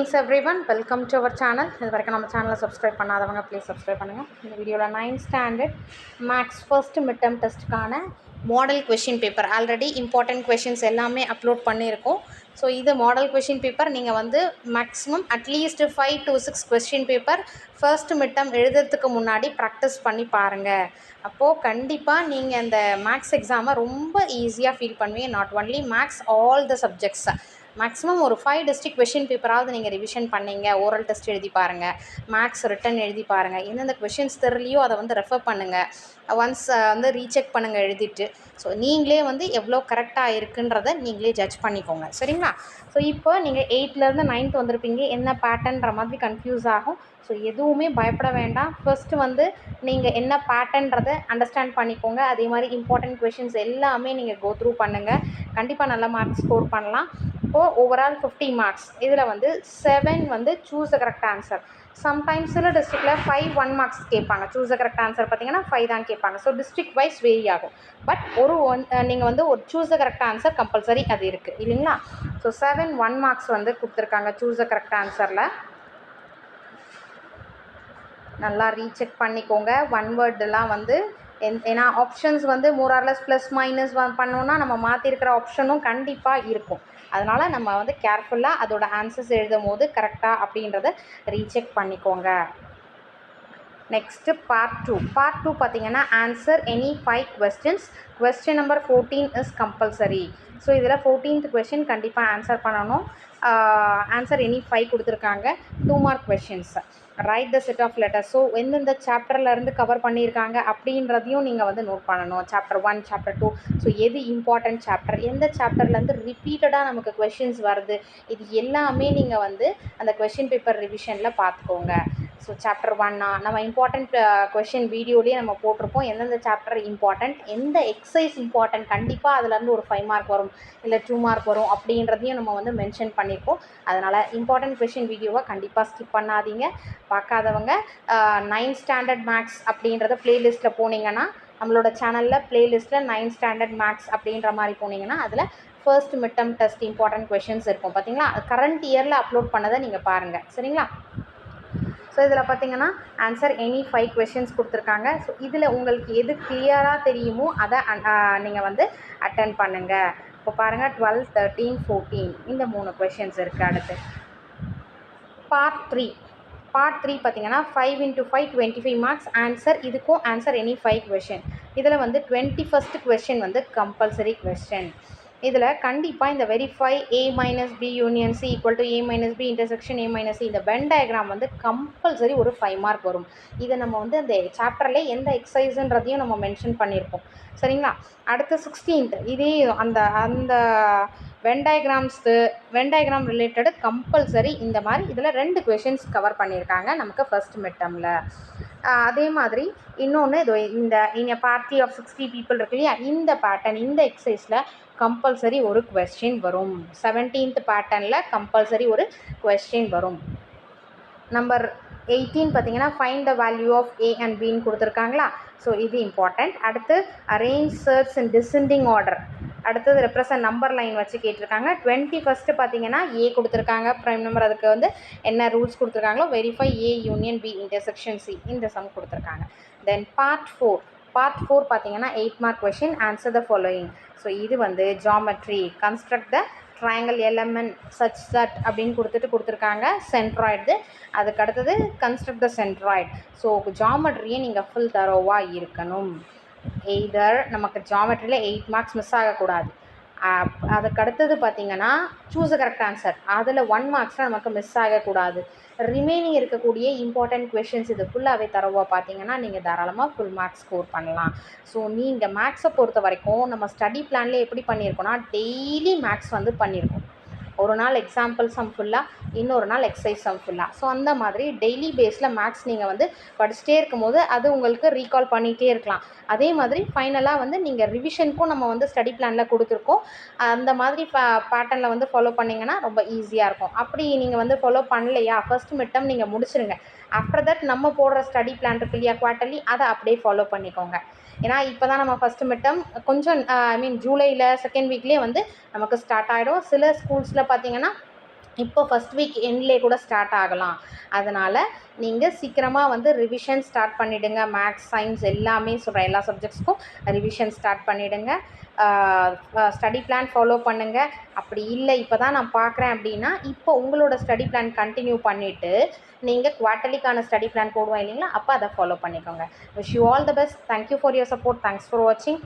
Greetings everyone, welcome to our channel. இது வரைக்கும் நம்ம சேனலை சப்ஸ்கிரைப் பண்ணாதவங்க ப்ளீஸ் சப்ஸ்கிரைப் பண்ணுங்கள். இந்த வீடியோவில் 9th standard maths first mid term டெஸ்ட்டுக்கான model question paper already important questions எல்லாமே அப்லோட் பண்ணியிருக்கோம். ஸோ இது மாடல் கொஷின் பேப்பர். நீங்கள் வந்து maximum at least 5 to 6 question paper first mid term எழுதுறதுக்கு முன்னாடி ப்ராக்டிஸ் பண்ணி பாருங்கள். அப்போது கண்டிப்பாக நீங்கள் அந்த மேக்ஸ் எக்ஸாமை ரொம்ப ஈஸியாக ஃபீல் பண்ணுவீங்க. Not only maths, all the subjects. Maximum ஒரு 5 டிஸ்ட்ரிக்ட் கொஷின் பேப்பராவது நீங்கள் ரிவிஷன் பண்ணிங்க. ஓரல் டெஸ்ட் எழுதி பாருங்கள், மேக்ஸ் ரிட்டன் எழுதி பாருங்கள். எந்தெந்த கொஷின்ஸ் தெரியலையோ அதை வந்து ரெஃபர் பண்ணுங்கள். ஒன்ஸ் வந்து ரீசெக் பண்ணுங்கள் எழுதிட்டு. ஸோ நீங்களே வந்து எவ்வளோ கரெக்டாக இருக்குன்றதை நீங்களே ஜட்ஜ் பண்ணிக்கோங்க, சரிங்களா? ஸோ இப்போ நீங்கள் 8th 9th வந்திருப்பீங்க, என்ன பேட்டர்ன்ற மாதிரி கன்ஃபியூஸ் ஆகும். ஸோ எதுவுமே பயப்பட வேண்டாம். ஃபர்ஸ்ட்டு வந்து நீங்கள் என்ன பேட்டர்ன்றதை அண்டர்ஸ்டாண்ட் பண்ணிக்கோங்க. அதே மாதிரி இம்பார்ட்டன்ட் கொஷின்ஸ் எல்லாமே நீங்கள் கோ த்ரூ பண்ணுங்கள். கண்டிப்பாக நல்ல மார்க்ஸ் ஸ்கோர் பண்ணலாம். இப்போது ஓவரால் 50 மார்க்ஸ். இதில் வந்து 7 வந்து choose the correct answer. Sometimes சில டிஸ்ட்ரிக்டில் 5 1 மார்க்ஸ் கேட்பாங்க. சூஸ் த கரெக்ட் ஆன்சர் பார்த்தீங்கன்னா 5 தான் கேட்பாங்க. ஸோ டிஸ்ட்ரிக்ட் வைஸ் வேரி ஆகும். பட் நீங்கள் வந்து ஒரு choose the correct answer compulsory அது இருக்குது இல்லைங்களா? ஸோ 7 1 மார்க்ஸ் வந்து கொடுத்துருக்காங்க சூஸ் த கரெக்ட் ஆன்சரில். நல்லா ரீசெக் பண்ணிக்கோங்க. ஒன் வேர்டெல்லாம் வந்து ஏன்னா ஆப்ஷன்ஸ் வந்து மோரார்லெஸ் ப்ளஸ் மைனஸ் பண்ணோன்னா நம்ம மாற்றிருக்கிற ஆப்ஷனும் கண்டிப்பாக இருக்கும். அதனால் நம்ம வந்து கேர்ஃபுல்லாக அதோட ஆன்சர்ஸ் எழுதும் போது கரெக்டாக அப்படின்றத ரீசெக் பண்ணிக்கோங்க. Next part 2. பார்ட் 2 பார்த்தீங்கன்னா answer any 5 questions. Question number 14 is compulsory. So இதில் 14th கொஸ்டின் கண்டிப்பாக ஆன்சர் பண்ணணும். ஆன்சர் எனி 5 கொடுத்துருக்காங்க. 2 mark questions. Write the set of letters. So எந்தெந்த சாப்டர்லேருந்து கவர் பண்ணியிருக்காங்க அப்படின்றதையும் நீங்கள் வந்து நோட் பண்ணணும். Chapter 1, chapter 2. ஸோ எது இம்பார்ட்டன்ட் சாப்டர், எந்த சாப்டர்லேருந்து ரிப்பீட்டடாக நமக்கு கொஷின்ஸ் வருது, இது எல்லாமே நீங்கள் வந்து அந்த கொஷின் பேப்பர் ரிவிஷனில் பார்த்துக்கோங்க. ஸோ சாப்டர் 1 நம்ம இம்பார்ட்டண்ட் கொஷின் வீடியோலேயே நம்ம போட்டிருப்போம். எந்தெந்த சாப்டர் இம்பார்ட்டண்ட், எந்த எக்ஸசைஸ் இம்பார்ட்டண்ட், கண்டிப்பாக அதுலேருந்து ஒரு 5 மார்க் வரும் இல்லை 2 மார்க் வரும் அப்படின்றதையும் நம்ம வந்து மென்ஷன் பண்ணியிருக்கோம். அதனால் இம்பார்ட்டண்ட் கொஷின் வீடியோவை கண்டிப்பாக ஸ்கிப் பண்ணாதீங்க. பார்க்காதவங்க 9th ஸ்டாண்டர்ட் மேக்ஸ் அப்படின்றத ப்ளேலிஸ்ட்டில் போனீங்கன்னா, நம்மளோட சேனலில் ப்ளேலிஸ்ட்டில் 9th ஸ்டாண்டர்ட் மேக்ஸ் அப்படின்ற மாதிரி போனீங்கன்னா அதில் first mid term test important questions இருக்கும். பார்த்தீங்களா? கரண்ட் இயரில் அப்லோட் பண்ணதை நீங்கள் பாருங்கள், சரிங்களா? ஸோ இதில் பார்த்தீங்கன்னா ஆன்சர் எனி 5 கொஷின்ஸ் கொடுத்துருக்காங்க. ஸோ இதில் உங்களுக்கு எது கிளியராக தெரியுமோ அதை நீங்கள் வந்து அட்டென்ட் பண்ணுங்கள். இப்போ பாருங்கள் 12, 13, 14 இந்த 3 கொஷின்ஸ் இருக்குது. அடுத்து பார்ட் 3. பார்ட் 3 பார்த்தீங்கன்னா 5 into 5 25 மார்க்ஸ். ஆன்சர் இதுக்கும் ஆன்சர் எனி 5 கொஷின். இதில் வந்து 21st கொஷின் வந்து கம்பல்சரி கொஷின். இதில் கண்டிப்பாக இந்த verify A minus B union C equal to A minus B intersection A minus C இந்த வென் டயக்ராம் வந்து கம்பல்சரி ஒரு 5 மார்க் வரும். இதை நம்ம வந்து அந்த சாப்டர்லேயே எந்த எக்ஸசைஸுன்றதையும் நம்ம மென்ஷன் பண்ணியிருப்போம், சரிங்களா? அடுத்து 16th இதே அந்த அந்த வென் டயக்ராம் ரிலேட்டடு கம்பல்சரி இந்த மாதிரி இதில் 2 கொஷின்ஸ் கவர் பண்ணியிருக்காங்க நமக்கு ஃபர்ஸ்ட் மிட் டேர்மில். அதே மாதிரி இன்னொன்று இந்த பார்ட்டி ஆஃப் 60 பீப்புள் இருக்கு இல்லையா, இந்த பேட்டர்ன் இந்த எக்ஸசைஸில் கம்பல்சரி ஒரு கொஸ்டின் வரும். 17th பேட்டர்னில் கம்பல்சரி ஒரு கொஸ்டின் வரும். நம்பர் 18 பார்த்தீங்கன்னா find the value of A and Bன்னு கொடுத்துருக்காங்களா? ஸோ இது இம்பார்ட்டண்ட். அடுத்து arrange search in descending order. அடுத்தது ரெப்ரசன்ட் நம்பர் லைன் வச்சு கேட்டிருக்காங்க. 21st பார்த்தீங்கன்னா A கொடுத்துருக்காங்க ப்ரைம் நம்பர். அதுக்கு வந்து என்ன ரூல்ஸ் கொடுத்துருக்காங்களோ verify A union B intersection C இந்த சம் கொடுத்துருக்காங்க. Then part 4. பார்ட் 4 பார்த்தீங்கன்னா 8 mark question. Answer the following. So இது வந்து geometry, construct the triangle element such that அப்படின்னு கொடுத்துருக்காங்க. சென்ட்ராய்டு. அதுக்கு அடுத்தது கன்ஸ்ட்ரக்ட் த சென்ட்ராய்டு. ஸோ ஜாமெட்ரியை நீங்கள் ஃபுல் தரோவாக இருக்கணும். எய்தர் நமக்கு ஜாமெட்ரியில் 8 மார்க்ஸ் மிஸ் ஆகக்கூடாது. அதுக்கு அடுத்தது பார்த்தீங்கன்னா சூஸ் த கரெக்ட் ஆன்சர், அதில் 1 மார்க்ஸில் நமக்கு மிஸ் ஆகக்கூடாது. ரிமைனிங் இருக்கக்கூடிய இம்பார்ட்டன்ட் கொஷின்ஸ் இது ஃபுல்லாகவே தரவாக பார்த்தீங்கன்னா நீங்கள் தாராளமாக ஃபுல் மார்க்ஸ் ஸ்கோர் பண்ணலாம். ஸோ நீங்கள் மேக்ஸை பொறுத்த வரைக்கும் நம்ம ஸ்டடி பிளானில் எப்படி பண்ணியிருக்கோன்னா டெய்லி மேக்ஸ் வந்து பண்ணியிருக்கோம். ஒரு நாள் எக்ஸாம்பிள் சம் ஃபுல்லாக, இன்னொரு நாள் எக்ஸசைஸ் சம் ஃபுல்லாக. ஸோ அந்த மாதிரி டெய்லி பேஸில் மேக்ஸ் நீங்கள் வந்து படிச்சுட்டே இருக்கும்போது அது உங்களுக்கு ரீகால் பண்ணிகிட்டே இருக்கலாம். அதே மாதிரி ஃபைனலாக வந்து நீங்கள் ரிவிஷனுக்கும் நம்ம வந்து ஸ்டடி பிளானில் கொடுத்துருக்கோம். அந்த மாதிரி பேட்டர்னில் வந்து ஃபாலோ பண்ணிங்கன்னா ரொம்ப ஈஸியாக இருக்கும். அப்படி நீங்கள் வந்து ஃபாலோ பண்ணலையா, ஃபர்ஸ்ட் மிட் டேர்ம் நீங்கள் முடிச்சிருங்க. ஆஃப்டர் தட் நம்ம போடுற ஸ்டடி பிளான் இருக்கு இல்லையா குவார்ட்டர்லி, அதை அப்படியே ஃபாலோ பண்ணிக்கோங்க. ஏன்னா இப்போ தான் நம்ம ஃபஸ்ட்டு மிட் டேர்ம் கொஞ்சம் ஜூலையில் செகண்ட் வீக்லேயே வந்து நமக்கு ஸ்டார்ட் ஆகிடும். சில ஸ்கூல்ஸில் பார்த்திங்கன்னா இப்போ ஃபஸ்ட் வீக் எண்ட்லேயே கூட ஸ்டார்ட் ஆகலாம். அதனால் நீங்கள் சீக்கிரமாக வந்து ரிவிஷன் ஸ்டார்ட் பண்ணிவிடுங்க. மேக்ஸ், சயின்ஸ் எல்லாமே சொல்கிறேன், எல்லா சப்ஜெக்ட்ஸ்க்கும் ரிவிஷன் ஸ்டார்ட் பண்ணிவிடுங்க. ஸ்டடி பிளான் ஃபாலோ பண்ணுங்கள். அப்படி இல்லை இப்போ தான் நான் பார்க்குறேன் அப்படின்னா, இப்போ உங்களோட ஸ்டடி பிளான் கண்டினியூ பண்ணிவிட்டு நீங்கள் குவார்ட்டர்லிக்கான ஸ்டடி பிளான் போடுவோம் இல்லைங்களா, அப்போ அதை ஃபாலோ பண்ணிக்கோங்க. Wish you all the best. Thank you for your support. Thanks for வாட்சிங்.